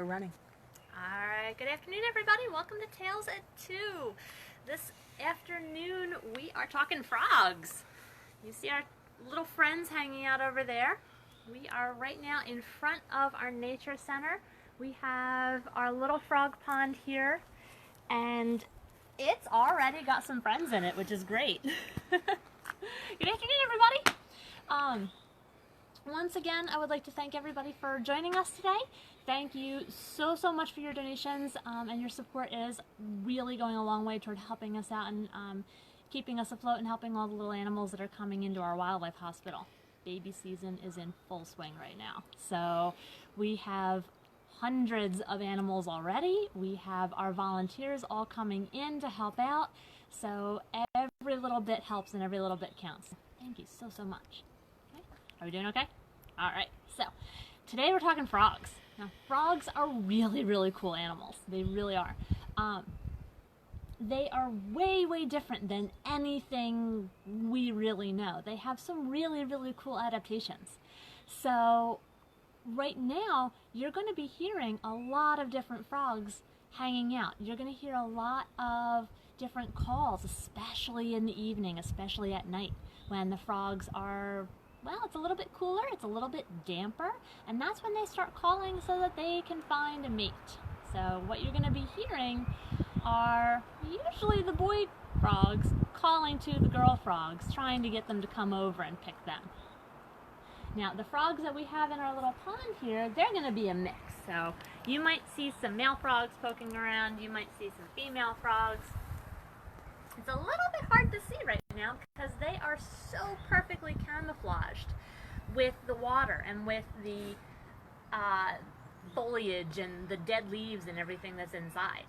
We're running. Alright, good afternoon everybody. Welcome to Tales at 2. This afternoon we are talking frogs. You see our little friends hanging out over there. We are right now in front of our nature center. We have our little frog pond here, and it's already got some friends in it, which is great. Good afternoon everybody. Once again, I would like to thank everybody for joining us today. Thank you so much for your donations, and your support is really going a long way toward helping us out and keeping us afloat and helping all the little animals that are coming into our wildlife hospital. Baby season is in full swing right now. So we have hundreds of animals already. We have our volunteers all coming in to help out. So every little bit helps and every little bit counts. Thank you so much. Okay. Are we doing okay? All right. So today we're talking frogs. Now, frogs are really cool animals. They really are. They are way different than anything we really know. They have some really cool adaptations. So right now, you're going to be hearing a lot of different frogs hanging out. You're going to hear a lot of different calls, especially in the evening, especially at night, when the frogs are, well, it's a little bit cooler, it's a little bit damper, and that's when they start calling so that they can find a mate. So what you're going to be hearing are usually the boy frogs calling to the girl frogs, trying to get them to come over and pick them. Now, the frogs that we have in our little pond here, they're going to be a mix. So you might see some male frogs poking around, you might see some female frogs. It's a little bit hard to see right now because they are so perfectly camouflaged with the water and with the foliage and the dead leaves and everything that's inside.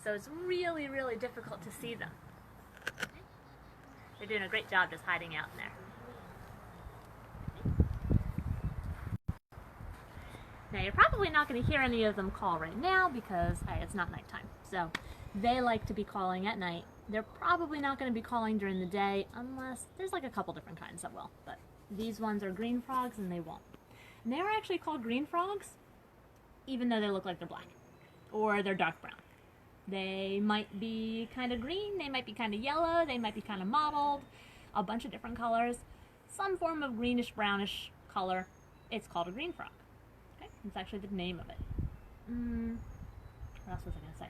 So it's really difficult to see them. They're doing a great job just hiding out in there. Now, you're probably not going to hear any of them call right now because, hey, it's not nighttime. So they like to be calling at night. They're probably not going to be calling during the day unless there's like a couple different kinds that will. But these ones are green frogs and they won't. And they're actually called green frogs even though they look like they're black or they're dark brown. They might be kind of green, they might be kind of yellow, they might be kind of mottled, a bunch of different colors, some form of greenish brownish color. It's called a green frog. Okay, it's actually the name of it. What else was I going to say?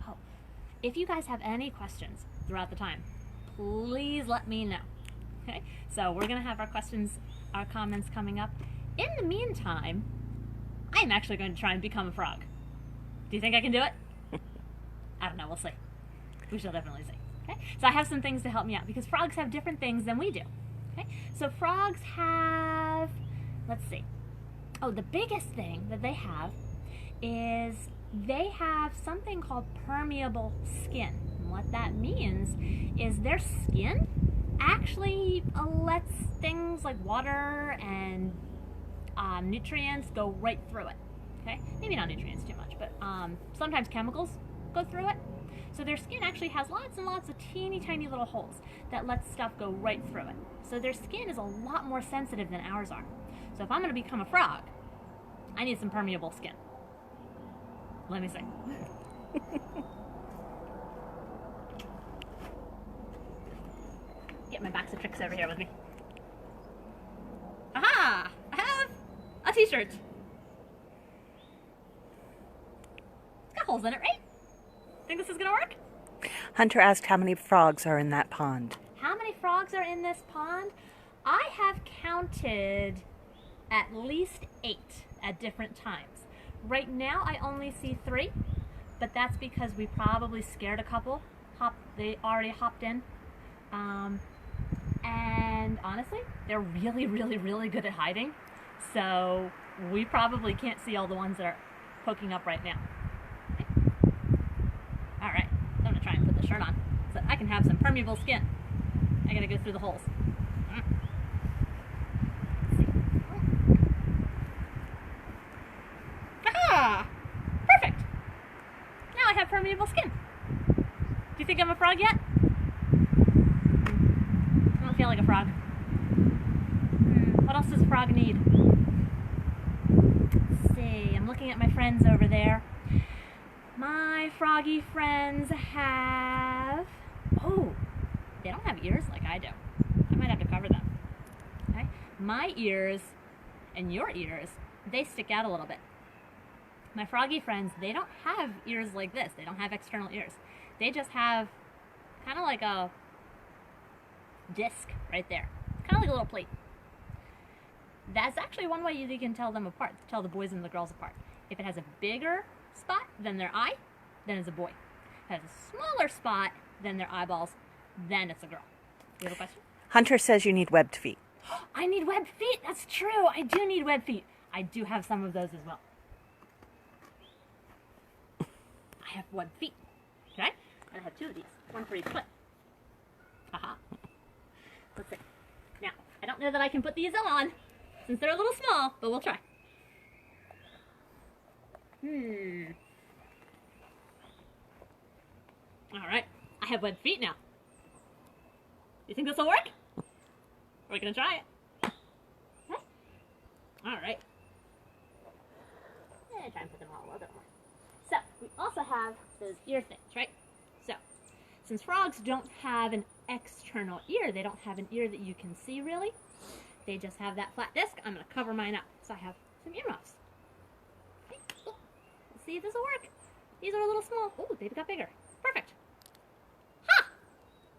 Oh, if you guys have any questions throughout the time, please let me know. Okay, so we're going to have our questions, our comments coming up. In the meantime, I'm actually going to try and become a frog. Do you think I can do it? I don't know, we'll see. We shall definitely see. Okay? So I have some things to help me out because frogs have different things than we do. Okay? So frogs have, let's see. Oh, the biggest thing that they have is they have something called permeable skin. And what that means is their skin actually lets things like water and nutrients go right through it. Okay? Maybe not nutrients too much, but sometimes chemicals go through it. So their skin actually has lots and lots of teeny tiny little holes that let stuff go right through it. So their skin is a lot more sensitive than ours are. So if I'm going to become a frog, I need some permeable skin. Let me see. Get my box of tricks over here with me. Aha! I have a t-shirt. It's got holes in it, right? Think this is gonna work? Hunter asked how many frogs are in that pond. How many frogs are in this pond? I have counted at least 8 at different times. Right now I only see 3, but that's because we probably scared a couple. They already hopped in. And honestly, they're really good at hiding. So we probably can't see all the ones that are poking up right now. Okay. All right, I'm gonna try and put the shirt on so I can have some permeable skin. I gotta go through the holes. Let's see. Ah, perfect. Now I have permeable skin. Do you think I'm a frog yet? I don't feel like a frog. What else does a frog need? Let's see. I'm looking at my friends over there. My froggy friends have... Oh, they don't have ears like I do. I might have to cover them. Okay? My ears and your ears, they stick out a little bit. My froggy friends, they don't have ears like this. They don't have external ears. They just have kind of like a disc right there. Kind of like a little plate. That's actually one way you can tell them apart, tell the boys and the girls apart. If it has a bigger spot than their eye, then it's a boy. If it has a smaller spot than their eyeballs, then it's a girl. Do you have a question? Hunter says you need webbed feet. I need webbed feet. That's true. I do need webbed feet. I do have some of those as well. I have webbed feet. Okay? I have 2 of these. 1 for each foot. Haha. Let's see. Now, I don't know that I can put these on since they're a little small, but we'll try. Alright. I have webbed feet now. You think this will work? We're gonna try it. Okay. Alright. Try and put them all a little bit more. So, we also have those ear things, right? So, since frogs don't have an external ear, they don't have an ear that you can see really, they just have that flat disc. I'm going to cover mine up. So I have some earmuffs. Okay. Let's see if this will work. These are a little small. Oh, they've got bigger. Perfect. Ha!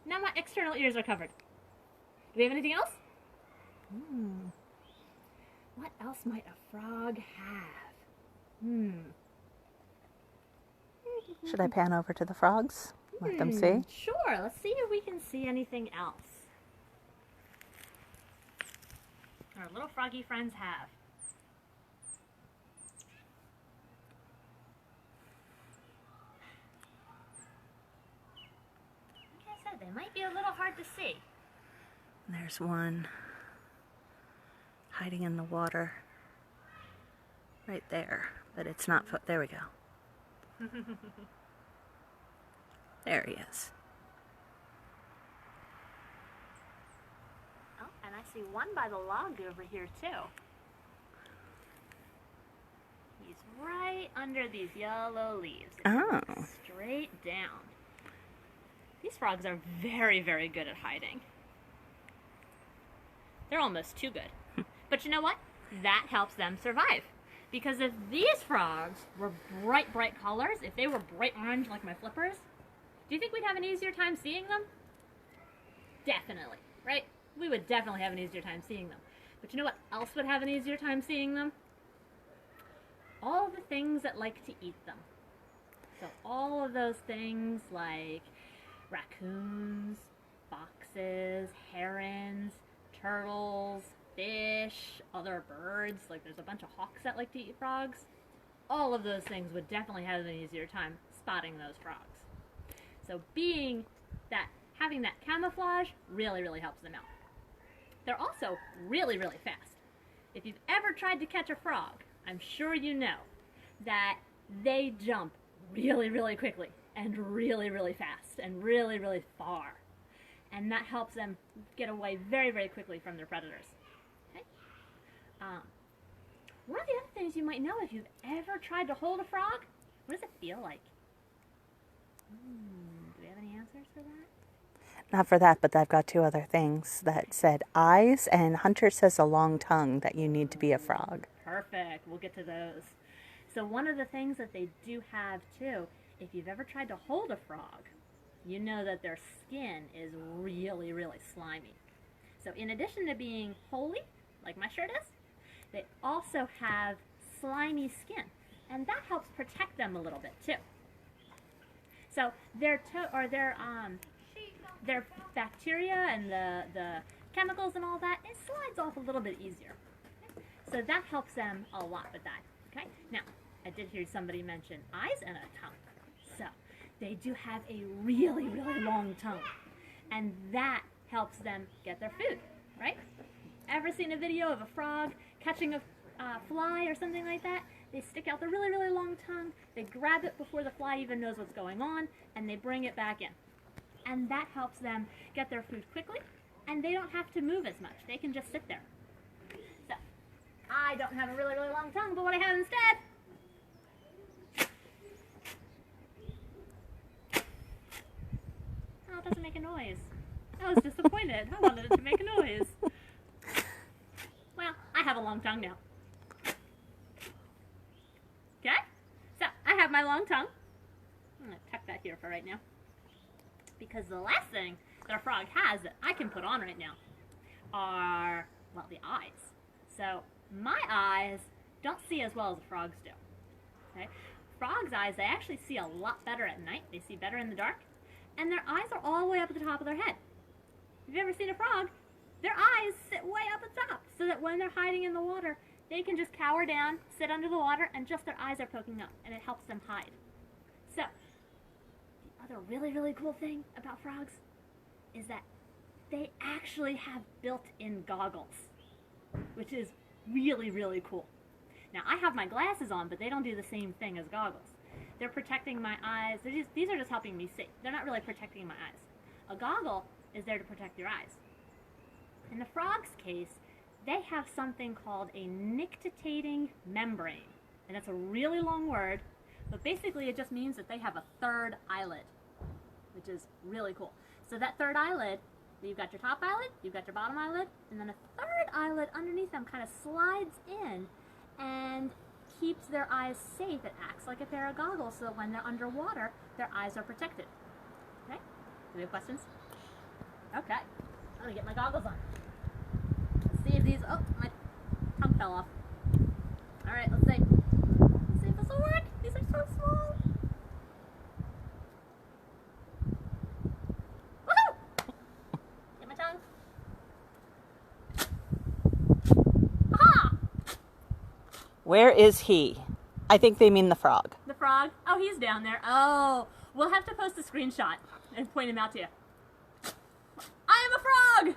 Now my external ears are covered. Do we have anything else? What else might a frog have? Should I pan over to the frogs? Let them see? Sure. Let's see if we can see anything else our little froggy friends have. Like I said, they might be a little hard to see. There's one hiding in the water right there, but it's not, there we go. There he is. Oh, and I see one by the log over here too. He's right under these yellow leaves. Oh. Straight down. These frogs are very, very good at hiding. They're almost too good. But you know what? That helps them survive. Because if these frogs were bright, bright colors, if they were bright orange like my flippers, do you think we'd have an easier time seeing them? Definitely, right? We would definitely have an easier time seeing them. But you know what else would have an easier time seeing them? All the things that like to eat them. So all of those things like raccoons, foxes, herons, turtles, fish, other birds, like there's a bunch of hawks that like to eat frogs. All of those things would definitely have an easier time spotting those frogs. So having that camouflage really, really helps them out. They're also really, really fast. If you've ever tried to catch a frog, I'm sure you know that they jump really, really quickly and really, really fast and really, really far. And that helps them get away very, very quickly from their predators. Okay? One of the other things you might know if you've ever tried to hold a frog, what does it feel like? Do we have any answers for that? Not for that, but I've got 2 other things that said eyes, and Hunter says a long tongue that you need to be a frog. Perfect. We'll get to those. So one of the things that they do have too, if you've ever tried to hold a frog, you know that their skin is really, really slimy. So in addition to being holy, like my shirt is, they also have slimy skin, and that helps protect them a little bit too. So their bacteria and the chemicals and all that, it slides off a little bit easier. Okay? So that helps them a lot with that. Okay. Now, I did hear somebody mention eyes and a tongue. So they do have a really, really long tongue, and that helps them get their food. Right? Ever seen a video of a frog catching a fly or something like that? They stick out the really, really long tongue, they grab it before the fly even knows what's going on, and they bring it back in. And that helps them get their food quickly, and they don't have to move as much. They can just sit there. So, I don't have a really, really long tongue, but what I have instead make a noise. I was disappointed. I wanted it to make a noise. Well, I have a long tongue now. Okay? So, I have my long tongue. I'm going to tuck that here for right now. Because the last thing that a frog has that I can put on right now are, well, the eyes. So, my eyes don't see as well as a frog's do. Okay? Frogs' eyes, they actually see a lot better at night. They see better in the dark. And their eyes are all the way up at the top of their head. If you've ever seen a frog, their eyes sit way up at the top, so that when they're hiding in the water, they can just cower down, sit under the water, and just their eyes are poking up, and it helps them hide. So, the other really, really cool thing about frogs is that they actually have built-in goggles, which is really, really cool. Now, I have my glasses on, but they don't do the same thing as goggles. They're protecting my eyes. These are just helping me see. They're not really protecting my eyes. A goggle is there to protect your eyes. In the frog's case, they have something called a nictitating membrane. And that's a really long word, but basically it just means that they have a third eyelid, which is really cool. So that third eyelid, you've got your top eyelid, you've got your bottom eyelid, and then a third eyelid underneath them kind of slides in and keeps their eyes safe. It acts like a pair of goggles so that when they're underwater, their eyes are protected. Okay? Do we have questions? Okay. I'm gonna get my goggles on. Let's see if these, oh, my tongue fell off. Alright, let's see. Let's see if this will work. These are so small. Woohoo! Get my tongue. Aha! Where is he? I think they mean the frog. The frog? Oh, he's down there. Oh, we'll have to post a screenshot and point him out to you. I am a frog!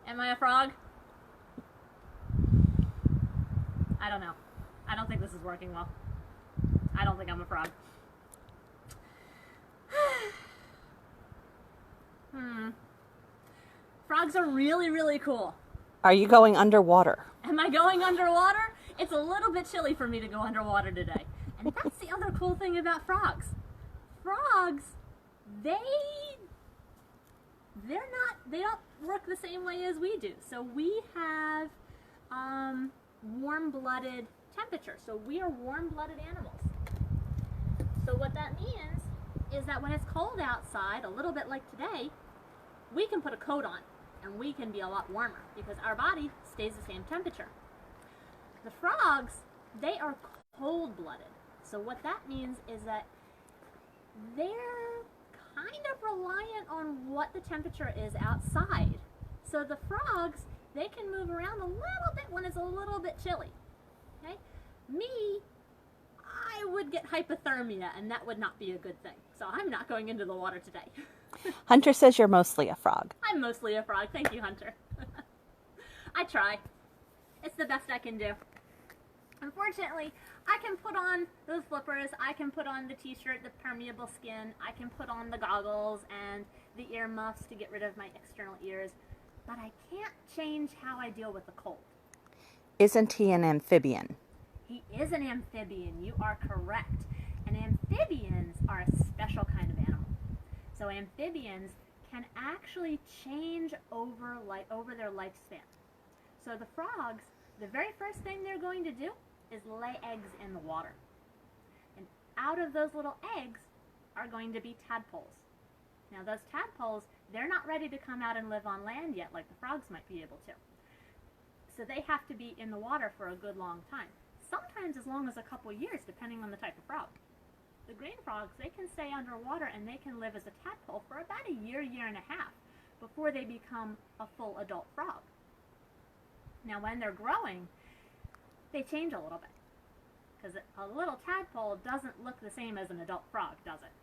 Am I a frog? I don't know. I don't think this is working well. I don't think I'm a frog. Frogs are really, really cool. Are you going underwater? Am I going underwater? It's a little bit chilly for me to go underwater today. And that's the other cool thing about frogs. Frogs, they don't work the same way as we do. So we have warm-blooded temperature. So we are warm-blooded animals. So what that means is that when it's cold outside, a little bit like today, we can put a coat on and we can be a lot warmer because our body stays the same temperature. The frogs, they are cold-blooded. So what that means is that they're kind of reliant on what the temperature is outside. So the frogs, they can move around a little bit when it's a little bit chilly. Okay? Me, I would get hypothermia, and that would not be a good thing. So I'm not going into the water today. Hunter says you're mostly a frog. I'm mostly a frog. Thank you, Hunter. I try. It's the best I can do. Unfortunately, I can put on those flippers, I can put on the t-shirt, the permeable skin, I can put on the goggles and the ear muffs to get rid of my external ears, but I can't change how I deal with the cold. Isn't he an amphibian? He is an amphibian, you are correct. And amphibians are a special kind of animal. So amphibians can actually change over their lifespan. So the frogs, the very first thing they're going to do is lay eggs in the water. And out of those little eggs are going to be tadpoles. Now those tadpoles, they're not ready to come out and live on land yet like the frogs might be able to. So they have to be in the water for a good long time. Sometimes as long as a couple years, depending on the type of frog. The green frogs, they can stay underwater and they can live as a tadpole for about a year, year and a half before they become a full adult frog. Now when they're growing, they change a little bit. Because a little tadpole doesn't look the same as an adult frog, does it?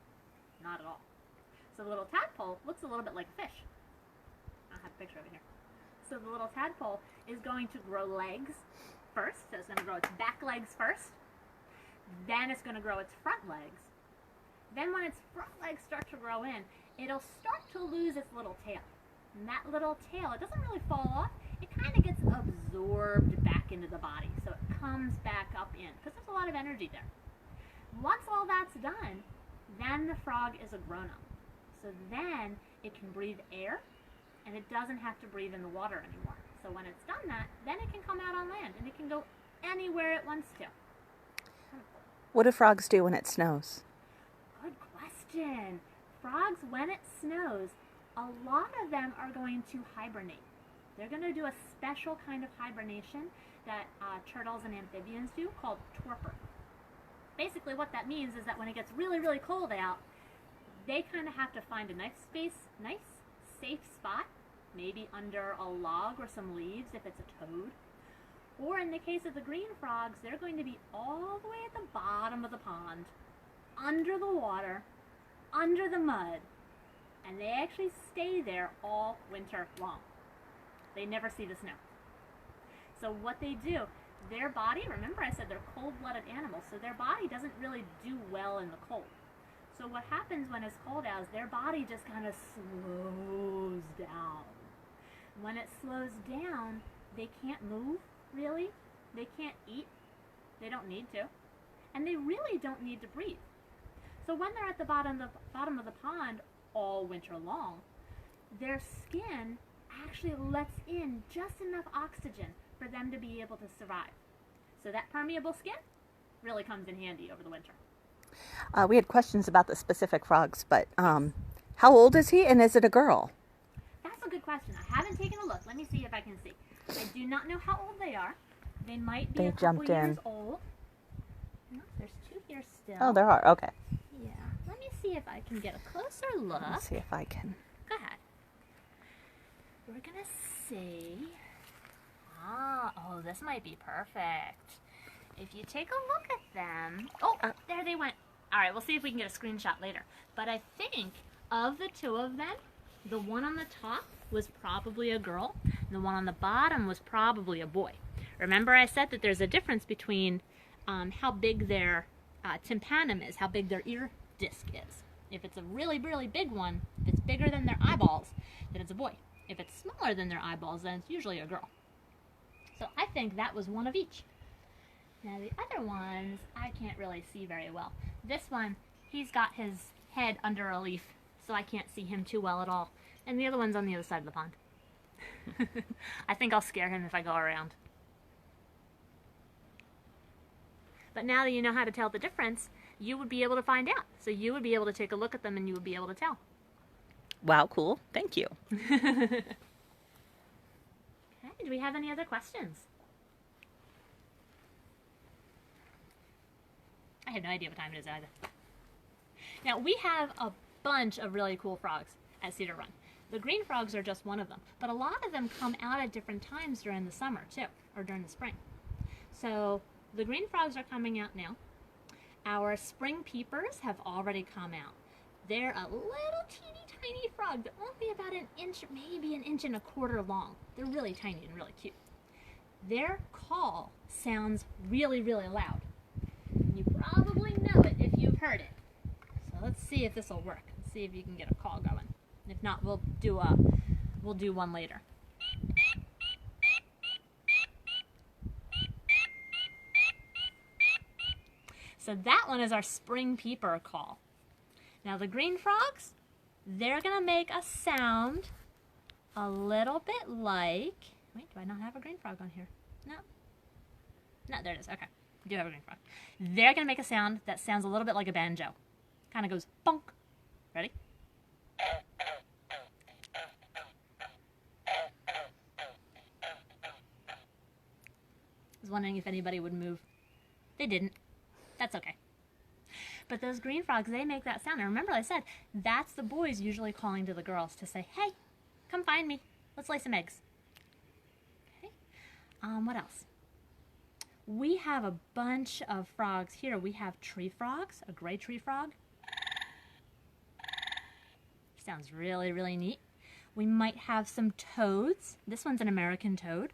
Not at all. So the little tadpole looks a little bit like a fish. I have a picture over here. So the little tadpole is going to grow legs first. So it's going to grow its back legs first. Then it's going to grow its front legs. Then when its front legs start to grow in, it'll start to lose its little tail. And that little tail, it doesn't really fall off. It kind of gets absorbed back into the body. So it comes back up in, because there's a lot of energy there. Once all that's done, then the frog is a grown-up. So then it can breathe air, and it doesn't have to breathe in the water anymore. So when it's done that, then it can come out on land, and it can go anywhere it wants to. What do frogs do when it snows? Good question. Frogs, when it snows, a lot of them are going to hibernate. They're going to do a special kind of hibernation that turtles and amphibians do called torpor. Basically what that means is that when it gets really, really cold out, they kind of have to find a nice safe spot, maybe under a log or some leaves if it's a toad. Or in the case of the green frogs, they're going to be all the way at the bottom of the pond, under the water, under the mud, and they actually stay there all winter long. They never see the snow. So what they do, their body, remember I said they're cold-blooded animals, so their body doesn't really do well in the cold. So what happens when it's cold out is their body just kind of slows down. When it slows down, they can't move, really. They can't eat. They don't need to. And they really don't need to breathe. So when they're at the bottom of the pond all winter long, their skin actually lets in just enough oxygen for them to be able to survive. So that permeable skin really comes in handy over the winter. We had questions about the specific frogs, but how old is he, and is it a girl? That's a good question. I haven't taken a look. Let me see if I can see. I do not know how old they are. They might be a couple years old. No, there's two here still. Oh, there are. Okay. Yeah. Let me see if I can get a closer look. Let's see if I can. Go ahead. We're going to see. Oh, this might be perfect. If you take a look at them. Oh, there they went. All right, we'll see if we can get a screenshot later. But I think of the two of them, the one on the top was probably a girl, and the one on the bottom was probably a boy. Remember I said that there's a difference between how big their tympanum is, how big their ear disc is. If it's a really, really big one, if it's bigger than their eyeballs, then it's a boy. If it's smaller than their eyeballs, then it's usually a girl. So I think that was one of each. Now the other ones, I can't really see very well. This one, he's got his head under a leaf, so I can't see him too well at all. And the other one's on the other side of the pond. I think I'll scare him if I go around. But now that you know how to tell the difference, you would be able to find out. So you would be able to take a look at them and you would be able to tell. Wow, cool. Thank you. Okay, do we have any other questions? I have no idea what time it is either. Now, we have a bunch of really cool frogs at Cedar Run. The green frogs are just one of them, but a lot of them come out at different times during the summer too, or during the spring. So the green frogs are coming out now. Our spring peepers have already come out. They're a little teeny tiny frog that won't be about an inch, maybe an inch and a quarter long. They're really tiny and really cute. Their call sounds really, really loud. You probably know it if you've heard it. So let's see if this will work. Let's see if you can get a call going. If not, we'll do one later. So that one is our spring peeper call. Now the green frogs, they're going to make a sound a little bit like... Wait, do I not have a green frog on here? No. No, there it is. Okay. I do have a green frog. They're going to make a sound that sounds a little bit like a banjo. Kind of goes bonk. Ready? I was wondering if anybody would move. They didn't. That's okay. But those green frogs, they make that sound. And remember I said, that's the boys usually calling to the girls to say, hey, come find me. Let's lay some eggs. Okay. What else? We have a bunch of frogs here. We have tree frogs, a gray tree frog. Sounds really, really neat. We might have some toads. This one's an American toad.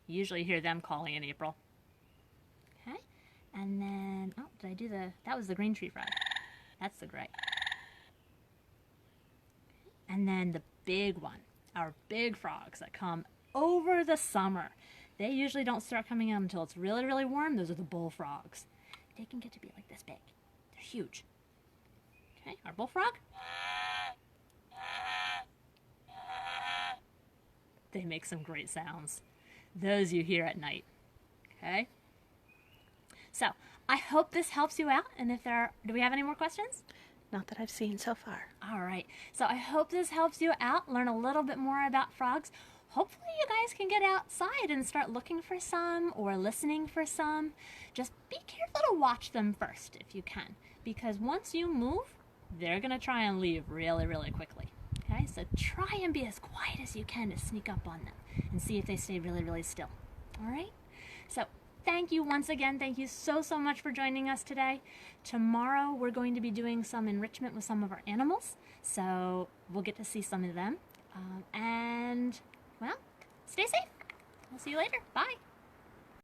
You usually hear them calling in April. Okay. And then, oh, did I do that was the green tree frog. That's the gray. And then the big one, our big frogs that come over the summer. They usually don't start coming out until it's really, really warm. Those are the bullfrogs. They can get to be like this big. They're huge. Okay, our bullfrog. They make some great sounds. Those you hear at night. Okay? So, I hope this helps you out. And if there are, do we have any more questions? Not that I've seen so far. All right. So, I hope this helps you out, learn a little bit more about frogs. Hopefully, you guys can get outside and start looking for some or listening for some. Just be careful to watch them first if you can, because once you move, they're going to try and leave really, really quickly. Okay, so try and be as quiet as you can to sneak up on them and see if they stay really, really still. All right? So thank you once again. Thank you so, so much for joining us today. Tomorrow we're going to be doing some enrichment with some of our animals, so we'll get to see some of them. And, well, stay safe. We'll see you later. Bye.